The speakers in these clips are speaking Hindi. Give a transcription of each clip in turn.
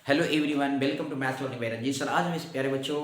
Hello everyone, welcome to math learning by Ranjeet sir. आज मेरे प्यारे बच्चों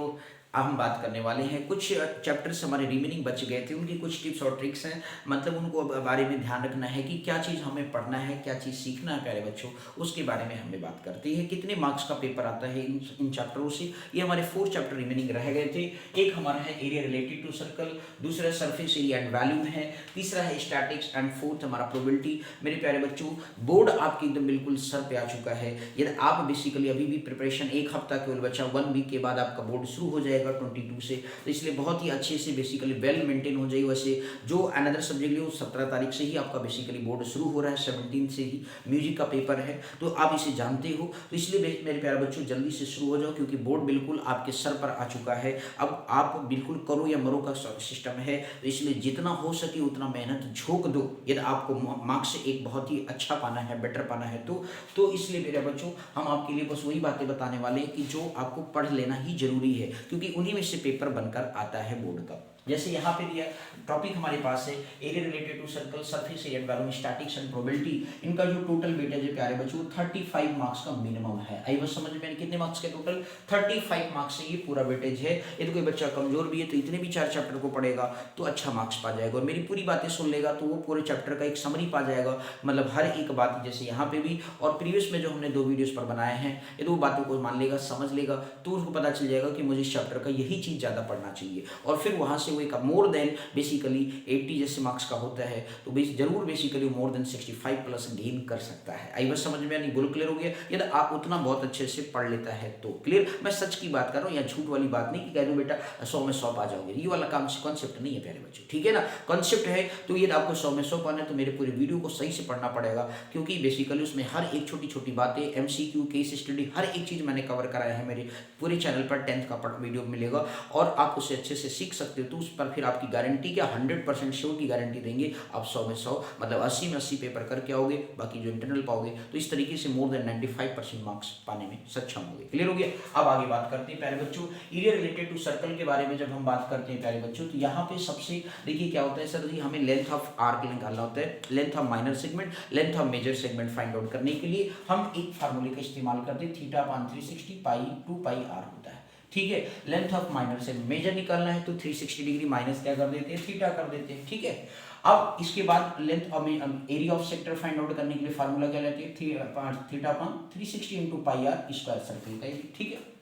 हम बात करने वाले हैं कुछ चैप्टर्स हमारे रिमेनिंग बच गए थे, उनकी कुछ टिप्स और ट्रिक्स हैं। मतलब उनको बारे में ध्यान रखना है कि क्या चीज़ हमें पढ़ना है, क्या चीज़ सीखना है प्यारे बच्चों, उसके बारे में हमें बात करते हैं। कितने मार्क्स का पेपर आता है इन चैप्टरों से। ये हमारे 4 चैप्टर रिमेनिंग रह गए थे। एक हमारा है एरिया रिलेटेड टू सर्कल, दूसरा सरफेस एरिया एंड वॉल्यूम है, तीसरा है स्टैटिक्स एंड फोर्थ हमारा प्रोबेबिलिटी। मेरे प्यारे बच्चों, बोर्ड आपके एकदम बिल्कुल सर पे आ चुका है। यदि आप बेसिकली अभी भी प्रिपरेशन, एक हफ्ता केवल बचा, 1 वीक के बाद आपका बोर्ड शुरू हो जाएगा 22 से, तो इसलिए बहुत ही अच्छे से बेसिकली वेल मेंटेन हो जाएगी। वैसे जो अनदर सब्जेक्ट है 17 तारीख से ही आपका बेसिकली बोर्ड शुरू हो रहा है, 17 से ही म्यूजिक का पेपर है, तो आप इसे जानते हो। तो इसलिए मेरे प्यारे बच्चों जल्दी से शुरू हो जाओ, क्योंकि बोर्ड बिल्कुल आपके सर पर आ चुका है। अब आप बिल्कुल करो या मरो का सिस्टम है, तो इसलिए जितना हो सके उतना मेहनत झोंक दो यदि आपको मार्क्स से एक बहुत ही अच्छा पाना है, बेटर पाना है। तो इसलिए मेरे बच्चों हम आपके लिए बस वही बातें बताने वाले हैं कि जो आपको पढ़ लेना ही जरूरी है, क्योंकि उन्हीं में से पेपर बनकर आता है बोर्ड का। जैसे यहाँ पे दिया टॉपिक हमारे पास है area related to circle, surface area and volume, statics and probability. इनका जो टोटल वेटेज है प्यारे बच्चों 35 मार्क्स का मिनिमम है। आई बस समझ में कितने मार्क्स के टोटल 35 मार्क्स से ये पूरा वेटेज है। यदि कोई बच्चा कमजोर भी है तो इतने भी 4 चैप्टर को पढ़ेगा तो अच्छा मार्क्स पा जाएगा, और मेरी पूरी बातें सुन लेगा तो वो पूरे चैप्टर का एक समरी पा जाएगा। मतलब हर एक बात, जैसे यहाँ पे भी और प्रीवियस में जो हमने 2 वीडियोस पर बनाए हैं, यदि वो बातों को मान लेगा, समझ लेगा, तो उसको पता चल जाएगा कि मुझे इस चैप्टर का यही चीज़ ज़्यादा पढ़ना चाहिए। और फिर वहाँ से वो एक मोर देन बेसिकली 80 जैसे मार्क्स का होता है, तो जरूर basically more than 65 plus gain कर सकता है। आई बस समझ में, नहीं बोल क्लियर हो गया। यदि आप उतना बहुत अच्छे से पढ़ लेता है तो क्लियर। मैं सच की बात कर रहा हूँ, या झूठ वाली बात नहीं कि कह दो बेटा 100 में 100 पा जाओगे, ये वाला काम कॉन्सेप्ट नहीं है प्यारे बच्चों, ठीक है ना। कॉन्सेप्ट है तो ये आपको 100 में 100 पाना है, तो मेरे पूरे वीडियो को सही से पढ़ना पड़ेगा, क्योंकि बेसिकली उसमें हर एक छोटी छोटी बातें, एमसीक्यू, केस स्टडी, हर एक चीज़ मैंने कवर कराया है। मेरे पूरे चैनल पर 10th का वीडियो मिलेगा और आप उसे अच्छे से सीख सकते हो। तो उस पर फिर आपकी गारंटी क्या, 100% श्योर की गारंटी देंगे। आप 100 में 100 मतलब 80 में 80 पेपर करके आओगे, बाकी जो इंटरनल पाओगे, तो इस तरीके से मोर देन 95% मार्क्स पाने में सक्षम होंगे। क्लियर हो गया। अब आगे बात करते हैं प्यारे बच्चों एरिया रिलेटेड टू सर्कल के बारे में। जब हम बात करते हैं प्यारे बच्चों, तो यहाँ पे सबसे देखिए क्या होता है सर जी, हमें लेंथ ऑफ आर्क निकालना होता है, length of minor segment, length of major segment find out करने के लिए हम एक फार्मूले का इस्तेमाल करते हैं, theta upon 360 pi 2 pi are होता है, ठीक है। लेंथ ऑफ माइनर से मेजर निकालना है तो 360 डिग्री माइनस क्या कर देते हैं, थीटा कर देते हैं, ठीक है। अब इसके बाद length of area of sector find out करने के लिए फार्मूला क्या लेते हैं, theta upon 360 into pi r square circle का, ठीक है।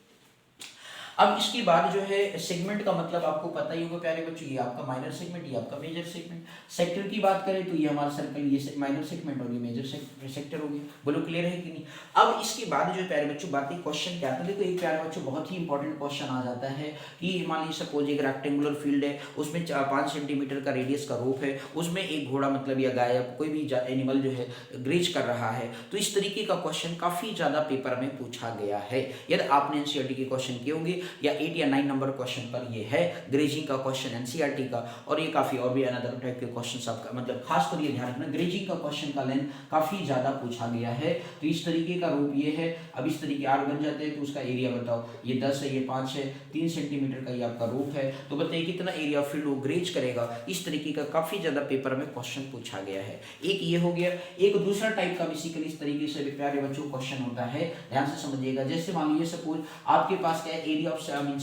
अब इसके बाद जो है सेगमेंट का मतलब आपको पता ही होगा प्यारे बच्चों, ये आपका माइनर सेगमेंट, ये आपका मेजर सेगमेंट। सेक्टर की बात करें तो ये हमारा सर्कल, ये माइनर सेगमेंट और ये मेजर सेक्टर हो गया। बोलो क्लियर है कि नहीं। अब इसके बाद जो प्यारे बच्चों बात, क्वेश्चन क्या आता है, देखो एक प्यारे बच्चों बहुत ही इंपॉर्टेंट क्वेश्चन आ जाता है कि मान लीजिए सपोज एक रेक्टेंगुलर फील्ड है, उसमें 5 सेंटीमीटर का रेडियस का रोप है, उसमें एक घोड़ा मतलब या गाय या कोई भी एनिमल जो है ग्रेज कर रहा है। तो इस तरीके का क्वेश्चन काफी ज्यादा पेपर में पूछा गया है। यदि आपने एनसीईआरटी के क्वेश्चन किए होंगे या 8 या 9 नंबर क्वेश्चन पर ये है ग्रेजिंग का क्वेश्चन एनसीईआरटी का, और ये काफी और भी अनदर टाइप के क्वेश्चन आपका, मतलब खास कर ये ध्यान रखना ग्रेजिंग का क्वेश्चन का लेंथ काफी ज्यादा पूछा गया है। तो इस तरीके का रूप ये है। अब इस तरीके आर बन जाते हैं तो उसका एरिया बताओ, ये 10 है, ये 5 है, 3 सेंटीमीटर का ये आपका रूप है, तो बताइए कितना एरिया फील्ड वो ग्रेज करेगा। इस तरीके का काफी ज्यादा पेपर में क्वेश्चन पूछा गया है। एक ये हो गया। एक दूसरा टाइप का बेसिकली इस तरीके से प्यारे बच्चों क्वेश्चन होता है, ध्यान से समझिएगा। जैसे मान लीजिए सपोज आपके पास क्या है, एरिया ऑफ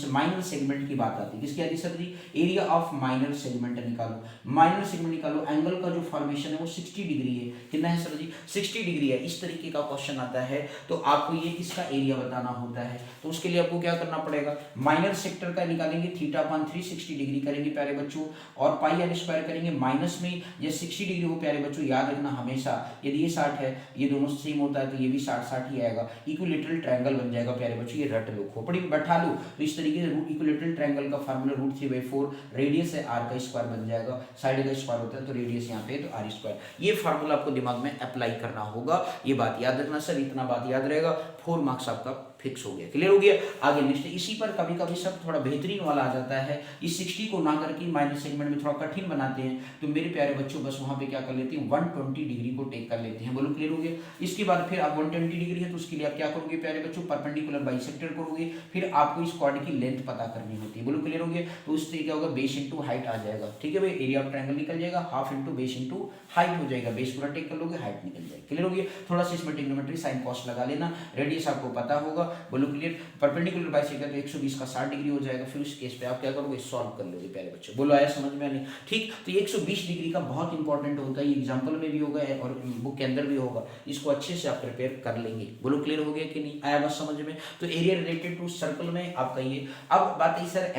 माइनर सेगमेंट की बात आती है, किसकी आती है sir ji, area of minor segment निकालो, माइनर सेगमेंट निकालो। एंगल का जो फॉर्मेशन है वो 60 डिग्री है, कितना है सर जी, 60 डिग्री है। इस तरीके का क्वेश्चन आता है तो आपको ये इसका एरिया बताना होता है। तो उसके लिए आपको क्या करना पड़ेगा, माइनर सेक्टर का निकालेंगे, थीटा अपान 360 डिग्री करेंगे प्यारे बच्चों, और पाई आर स्क्वायर करेंगे। माइनस में ये 60 डिग्री हो प्यारे बच्चों, याद रखना हमेशा, यदि ये 60 है, ये दोनों सेम होता है तो ये भी 60 ही आएगा। इक्विलेटरल ट्रायंगल बन जाएगा प्यारे बच्चों, ये रट लो, खोपड़ी में बैठा लो। तो इस तरीके से इक्विलेटरल ट्रायंगल का फार्मूला √3/4, रेडियस है आर का स्क्वायर बन जाएगा, साइड का स्क्वायर होता है तो रेडियस यहाँ पे तो आर स्क्वायर। ये फार्मूला आपको दिमाग में अप्लाई करना होगा, ये बात याद रखना सर, इतना बात याद रहेगा, 4 मार्क्स आपका फिक्स हो गया। क्लियर हो गया। आगे नेक्स्ट इसी पर कभी कभी सब थोड़ा बेहतरीन वाला आ जाता है, इस 60 को ना करके माइनर सेगमेंट में थोड़ा कठिन बनाते हैं, तो मेरे प्यारे बच्चों बस वहां पे क्या कर लेते हैं, 120 डिग्री को टेक कर लेते हैं। बोलो क्लियर हो गया। इसके बाद फिर आप 120 डिग्री है तो उसके लिए आप क्या करोगे प्यारे बच्चों, परपेंडिकुलर बाइसेक्टर करोगे, फिर आपको इस कॉर्ड की लेंथ पता करनी होती है। बोलो क्लियर हो गया। तो उससे क्या होगा, बेस इंटू हाइट आ जाएगा, ठीक है भाई, एरिया ऑफ ट्रायंगल निकल जाएगा, half into base into height हो जाएगा, बेस पूरा टेक कर लोगे, हाइट निकल जाएगी। क्लियर हो गया। थोड़ा सा इसमें ट्रिग्नोमेट्री साइन कॉस लगा लेना, रेडियस आपको पता होगा, बोलो क्लियर। परपेंडिकुलर बाइसेक्टर तो 120 का 60 डिग्री हो जाएगा। फिर उस केस पे आप क्या करोगे, सॉल्व कर लोगे प्यारे बच्चों। बोलो आया समझ में नहीं? ठीक, तो ये 120 डिग्री का बहुत इंपॉर्टेंट होता है, ये एग्जाम्पल में भी होगा और बुक के अंदर भी होगा, इसको अच्छे से आप प्रिपेयर कर लेंगे। बोलो क्लियर हो गया कि नहीं, आया बस समझ में? तो एरिया रिलेटेड टू सर्कल में आपका ये। अब बात है सर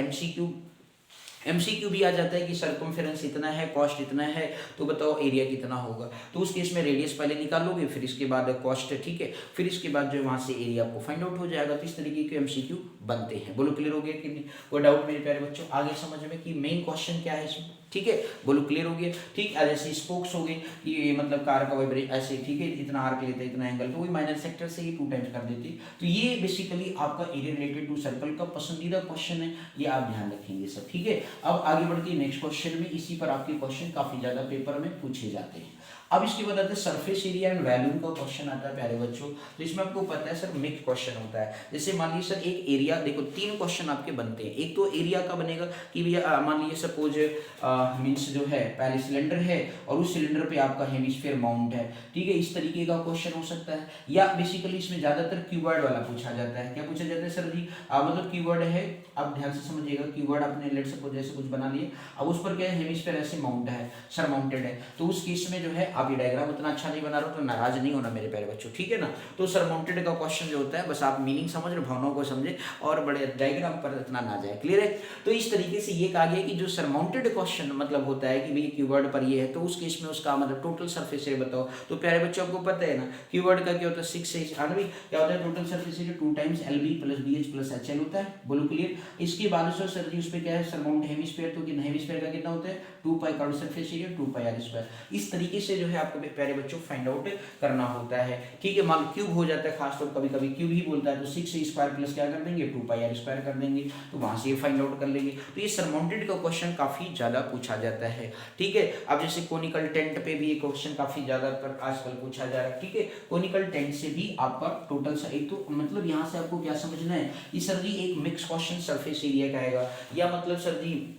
एमसीक्यू भी आ जाता है कि सर्कमफेरेंस इतना है, कॉस्ट इतना है, तो बताओ एरिया कितना होगा। तो उस केस में रेडियस पहले निकालोगे, फिर इसके बाद कॉस्ट, ठीक है, फिर इसके बाद जो वहाँ से एरिया आपको फाइंड आउट हो जाएगा। तो इस तरीके के एमसीक्यू बनते हैं। बोलो क्लियर हो गया कि नहीं, कोई डाउट मेरे प्यारे बच्चों? आगे समझ में कि मेन क्वेश्चन क्या है इसमें, ठीक है, बोलो क्लियर हो गया। ठीक, जैसे स्पोक्स हो गए कि ये मतलब कार का वाइब्रेशन ऐसे, ठीक है, इतना आर्क लेते हैं, इतना एंगल, तो वही माइनर सेक्टर से ही 2 टाइम्स कर देती। तो ये बेसिकली आपका एरिया रिलेटेड टू सर्कल का पसंदीदा क्वेश्चन है, ये आप ध्यान रखेंगे सब, ठीक है। अब आगे बढ़ के नेक्स्ट क्वेश्चन में, इसी पर आपके क्वेश्चन काफी ज्यादा पेपर में पूछे जाते हैं। अब इसके बाद आता है सरफेस एरिया एंड वॉल्यूम का क्वेश्चन आता है प्यारे बच्चों। तो इसमें आपको पता है सर मिक्स क्वेश्चन होता है। जैसे मान लीजिए सर एक एरिया, देखो 3 क्वेश्चन आपके बनते हैं। एक तो एरिया का बनेगा कि भैया मान लीजिए सपोज मीन्स जो है पहले सिलेंडर है और उस सिलेंडर पे आपका हेमिस्फीयर माउंट है, ठीक है, इस तरीके का क्वेश्चन हो सकता है। या बेसिकली इसमें ज्यादातर कीवर्ड वाला पूछा जाता है। क्या पूछा जाता है सर जी, मतलब कीवर्ड है, आप ध्यान से समझिएगा, कीवर्ड आपने लेट सपोज जैसे कुछ बना लिए, अब उस पर क्या है, हेमिस्फीयर ऐसे माउंट है, सर माउंटेड है, तो उस केस में जो है आप ये डायग्राम उतना अच्छा नहीं बना रहे हो तो नाराज नहीं होना मेरे प्यारे बच्चों, ठीक है ना। तो सरमाउंटेड का क्वेश्चन जो होता है, बस आप मीनिंग समझ रहे, भावनाओं को समझे और बड़े डायग्राम पर इतना ना जाए, क्लियर है। तो इस तरीके से ये कहा गया कि जो सरमाउंटेड क्वेश्चन मतलब होता है कि भाई कीवर्ड पर ये है, तो उस केस में उसका मतलब टोटल सरफेस एरिया बताओ। तो प्यारे बच्चों आपको पता है ना कीवर्ड का क्या होता है, 6 से 98 क्या होता है total surface area 2 times LB + BH + HL होता है। बोलो क्लियर। इसके बाद सर जी उस पे क्या है, सरमाउंट हेमिस्फीयर, तो कि हेमिस्फीयर का कितना होता है 2 पाई का सरफेस एरिया 2 पाई r²। इस तरीके से जो है आपको प्यारे बच्चों फाइंड आउट करना होता है, ठीक है। मान क्यूब हो जाता है, खासतौर कभी कभी क्यूब ही बोलता है, तो 6 स्क्वायर प्लस क्या कर देंगे 2 पाई r² कर देंगे, तो वहां से ये फाइंड आउट कर लेंगे। तो ये सरमाउंटेड का क्वेश्चन काफी ज्यादा पूछा जाता है, ठीक है। अब जैसे कोनिकल टेंट पे भी ये क्वेश्चन काफी ज्यादा पर आजकल पूछा जा रहा है, ठीक है। कोनिकल टेंट से भी आपका टोटल एक तो मतलब यहाँ से आपको क्या समझना है, ये सर जी एक मिक्स क्वेश्चन सरफेस एरिया का आएगा, या मतलब सर जी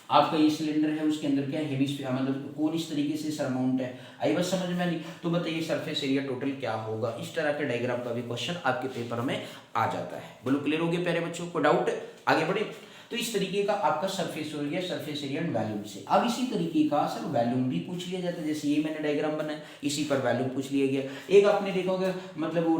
आपका ये सिलेंडर है उसके अंदर क्या है हेमिस्फीयर, मतलब कौन इस तरीके से सरमाउंट है, आई बस समझ में नहीं। तो बताइए सरफेस एरिया टोटल क्या होगा, इस तरह के डायग्राम का भी क्वेश्चन आपके पेपर में आ जाता है। बोलो क्लियर हो गया प्यारे बच्चों, को डाउट? आगे बढ़े। तो इस तरीके का आपका surface area, surface area and volume से। अब इसी तरीके का सर वॉल्यूम भी पूछ लिया जाता है, जैसे ये मैंने डायग्राम बनाया, इसी पर वॉल्यूम पूछ लिया गया। एक आपने देखा होगा मतलब वो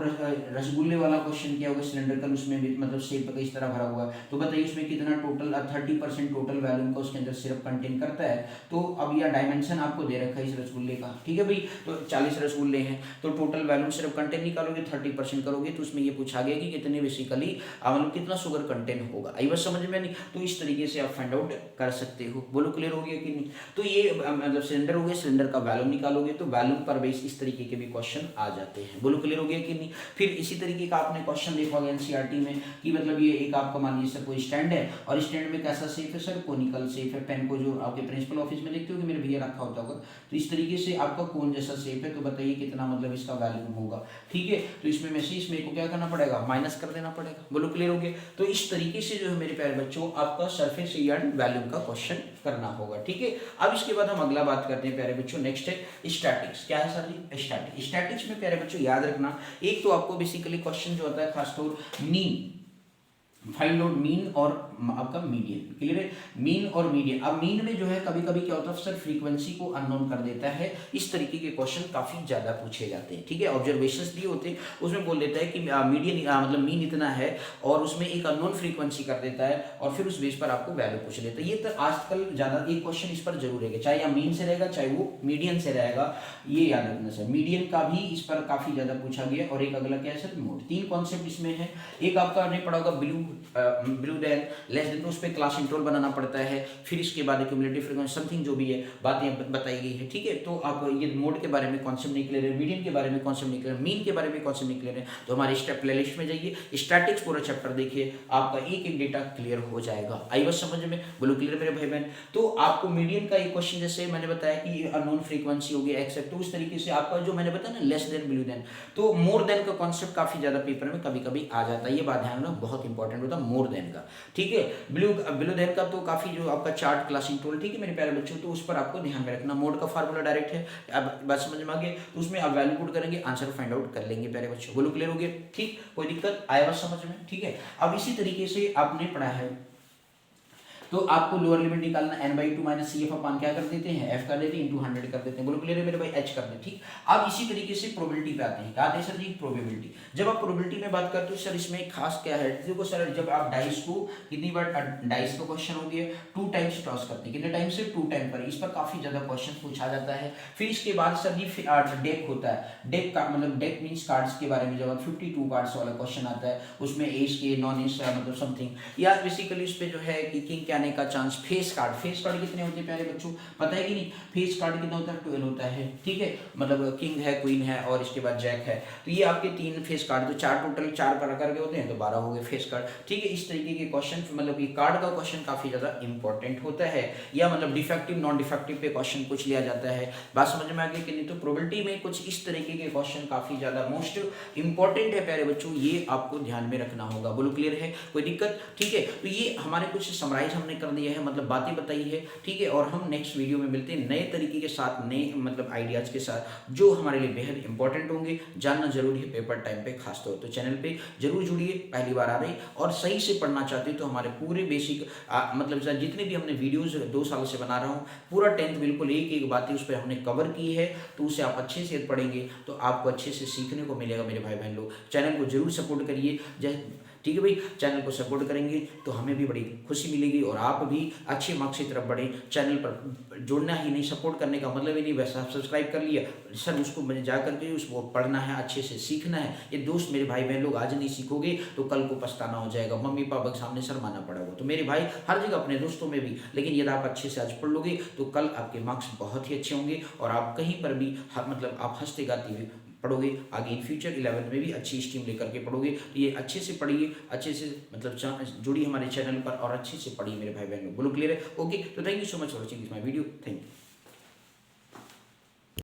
रसगुल्ले वाला क्वेश्चन किया होगा सिलेंडर, उसमें भी मतलब शेप का इस तरह भरा हुआ है, तो बताइए उसमें कितना टोटल 30% टोटल वॉल्यूम का उसके अंदर सिर्फ कंटेन करता है। तो अब यह डायमेंशन आपको दे रखा है इस रसगुल्ले का, ठीक है भाई, तो 40 रसगुल्ले हैं, तो टोटल वॉल्यूम सिर्फ कंटेन निकालोगे 30% करोगे, तो उसमें ये पूछा गया कि कितने बेसिकली मतलब कितना शुगर कंटेन होगा, आई बस समझ में नहीं। तो इस तरीके से आप फाइंड आउट कर सकते हो। बोलो क्लियर हो गया कि नहीं। तो ये मतलब सिलेंडर हो गया, सिलेंडर का वॉल्यूम निकालोगे तो वॉल्यूम पर बेस इस तरीके के भी क्वेश्चन आ जाते हैं। बोलो क्लियर हो गया कि नहीं। फिर इसी तरीके का आपने क्वेश्चन देखा होगा एनसीईआरटी में कि मतलब ये एक आपका मान लीजिए सर कोई स्टैंड है और स्टैंड में कैसा शेप है सर, कोनिकल शेप है। पेन को जो आपके प्रिंसिपल ऑफिस में देखते हो कि मेरे भैया रखा होता होगा, तो इस तरीके से आपका कोन जैसा शेप है, तो बताइए कितना मतलब इसका वॉल्यूम होगा, ठीक है। तो इसमें मैसेज में को क्या करना पड़ेगा, माइनस कर देना पड़ेगा। बोलो क्लियर हो गया। तो इस तरीके से जो है मेरे प्यारे बच्चों आपका सरफेस एरिया एंड वॉल्यूम का क्वेश्चन करना होगा, ठीक है। अब इसके बाद हम अगला बात करते हैं प्यारे बच्चों, नेक्स्ट है स्टैटिक्स। क्या है सर जी, स्टैटिक्स। स्टैटिक्स में प्यारे बच्चों याद रखना, एक तो आपको बेसिकली क्वेश्चन जो होता है खासतौर मीन, फाइंड आउट मीन और आपका मीडियन, क्लियर है, मीन और मीडियन। अब मीन में जो है कभी कभी क्या होता है सर फ्रीक्वेंसी को अननोन कर देता है, इस तरीके के क्वेश्चन काफी ज्यादा पूछे जाते हैं, ठीक है। ऑब्जर्वेशंस दिए होते हैं उसमें बोल देता है कि मीडियन मतलब मीन इतना है और उसमें एक अननोन फ्रीक्वेंसी कर देता है और फिर उस बेस पर आपको वैल्यू पूछ लेता है। ये तो आजकल ज्यादा एक क्वेश्चन इस पर जरूर रहेगा, चाहे या मीन से रहेगा चाहे वो मीडियन से रहेगा, ये याद रखना सर। मीडियन का भी इस पर काफी ज्यादा पूछा गया। और एक अगला क्या है सर मोड। 3 कॉन्सेप्ट इसमें है। एक आपका नहीं पड़ा होगा ब्लू देन लेस देन, तो उस पर क्लास इंटरवल बनाना पड़ता है। फिर इसके बाद क्यूमुलेटिव फ्रीक्वेंसी समथिंग जो भी है बातें बताई गई है, ठीक है। तो आप ये मोड के बारे में कॉन्सेप्ट नहीं क्लियर है, मीडियन के बारे में कॉन्सेप्ट नहीं क्लियर है, मीन के बारे में कॉन्सेप्ट नहीं क्लियर है, तो हमारे स्टेप प्लेलिस्ट में जाइए, स्टैटिक्स पूरा चैप्टर देखिए, आपका एक एक डेटा क्लियर हो जाएगा। आई बस समझ में, बोलो क्लियर मेरे भाई बहन। तो आपको मीडियन का एक क्वेश्चन जैसे मैंने बताया कि अननोन फ्रीक्वेंसी होगी एक्सेप्ट, तो उस तरीके से आपका जो मैंने बताया ना लेस देन ब्लू देन, तो मोर देन का कॉन्सेप्ट काफी ज्यादा पेपर में कभी कभी आ जाता है, ये बात ध्यान रखना बहुत इंपॉर्टेंट। होता है मोर देन का, ठीक है। बिलो देन का तो काफ़ी जो आपका चार्ट क्लासिंग टूल, ठीक है मेरे प्यारे बच्चों, तो उस पर आपको ध्यान में रखना। मोड का फार्मूला डायरेक्ट है, अब बात समझ में आ गई, तो उसमें आप वैल्यू पुट करेंगे, आंसर फाइंड आउट कर लेंगे प्यारे बच्चों। बोलो क्लियर हो गया, ठीक, कोई दिक्कत आया बस समझ में, ठीक है। अब इसी तरीके से आपने पढ़ा है तो आपको लोअर लिमिट निकालना n/2 माइनस सी एफ अपान क्या कर देते हैं, f कर देते हैं, इंटू 100 कर देते हैं। बोलो क्लियर है मेरे भाई, h कर दें, ठीक। अब इसी तरीके से प्रोबेबिलिटी पे आते हैं, क्या आते हैं सर जी, प्रोबेबिलिटी। जब आप प्रोबेबिलिटी में बात करते हो सर, इसमें खास क्या है, देखो सर, जब आप डाइस को कितनी बार, डाइस का क्वेश्चन हो गया 2 टाइम्स टॉस करते हैं, कितने टाइम से, 2 टाइम पर, इस पर काफी ज्यादा क्वेश्चन पूछा जाता है। फिर इसके बाद सर जी डेक होता है, डेक का मतलब डेक मीन्स कार्ड्स के बारे में, जब 52 कार्ड्स वाला क्वेश्चन आता है, उसमें एस के नॉन एस मतलब समथिंग, या बेसिकली उस पर जो है कि किंग के आने का चांस। फेस कार्ड कितने होते हैं प्यारे बच्चों, पता है कि नहीं, फेस कार्ड कितना होता है, 12 होता है, ठीक है। मतलब किंग है, क्वीन है और इसके बाद जैक है, तो ये आपके 3 फेस कार्ड, तो 4 टोटल 4 प्रकार के होते हैं, तो 12 हो गए फेस कार्ड, ठीक है। इस तरीके के क्वेश्चन, मतलब ये कार्ड का क्वेश्चन काफी ज्यादा इंपॉर्टेंट होता है, या मतलब डिफेक्टिव नॉन डिफेक्टिव पे क्वेश्चन कुछ लिया जाता है। बात समझ में आ गई कि नहीं, तो प्रोबेबिलिटी में कुछ इस तरीके के क्वेश्चन काफी ज्यादा मोस्ट इंपॉर्टेंट है प्यारे बच्चों, ये आपको ध्यान में रखना होगा। बोलो क्लियर है, कोई दिक्कत, ठीक है। तो ये हमारे कुछ समराइज हमने कर दिया है, मतलब बातें बताई है, ठीक है। और हम नेक्स्ट वीडियो में मिलते हैं नए तरीके के साथ, नए मतलब आइडियाज के साथ, जो हमारे लिए बेहद इंपॉर्टेंट होंगे, जानना जरूरी है पेपर टाइम पे खास तौर तो चैनल पे जरूर जुड़िए, पहली बार आ रही और सही से पढ़ना चाहते हो तो हमारे पूरे बेसिक मतलब जितने भी हमने वीडियोज 2 साल से बना रहा हूँ, पूरा 10th बिल्कुल एक एक बातें उस पर हमने कवर की है, तो उसे आप अच्छे से पढ़ेंगे तो आपको अच्छे से सीखने को मिलेगा मेरे भाई बहन लोग। चैनल को जरूर सपोर्ट करिए, ठीक है भाई, चैनल को सपोर्ट करेंगे तो हमें भी बड़ी खुशी मिलेगी और आप भी अच्छे मार्क्स की तरफ बढ़े। चैनल पर जुड़ना ही नहीं, सपोर्ट करने का मतलब ही नहीं वैसा आप सब्सक्राइब कर लिया सर, उसको मैंने जा करके उसको पढ़ना है, अच्छे से सीखना है। ये दोस्त मेरे भाई बहन लोग आज नहीं सीखोगे तो कल को पछताना हो जाएगा, मम्मी पापा के सामने शर्माना पड़ेगा। तो मेरे भाई हर जगह अपने दोस्तों में भी, लेकिन यदि आप अच्छे से आज पढ़ लोगे तो कल आपके मार्क्स बहुत ही अच्छे होंगे और आप कहीं पर भी मतलब आप हंसते गाते हुए पढ़ोगे, आगे इन फ्यूचर 11th में भी अच्छी स्ट्रीम लेकर के पढ़ोगे। तो ये अच्छे से पढ़िए, अच्छे से मतलब जुड़िए हमारे चैनल पर और अच्छे से पढ़िए मेरे भाई बहनों। बोलो क्लियर है, ओके। तो thank you so much for watching this my video, thank you.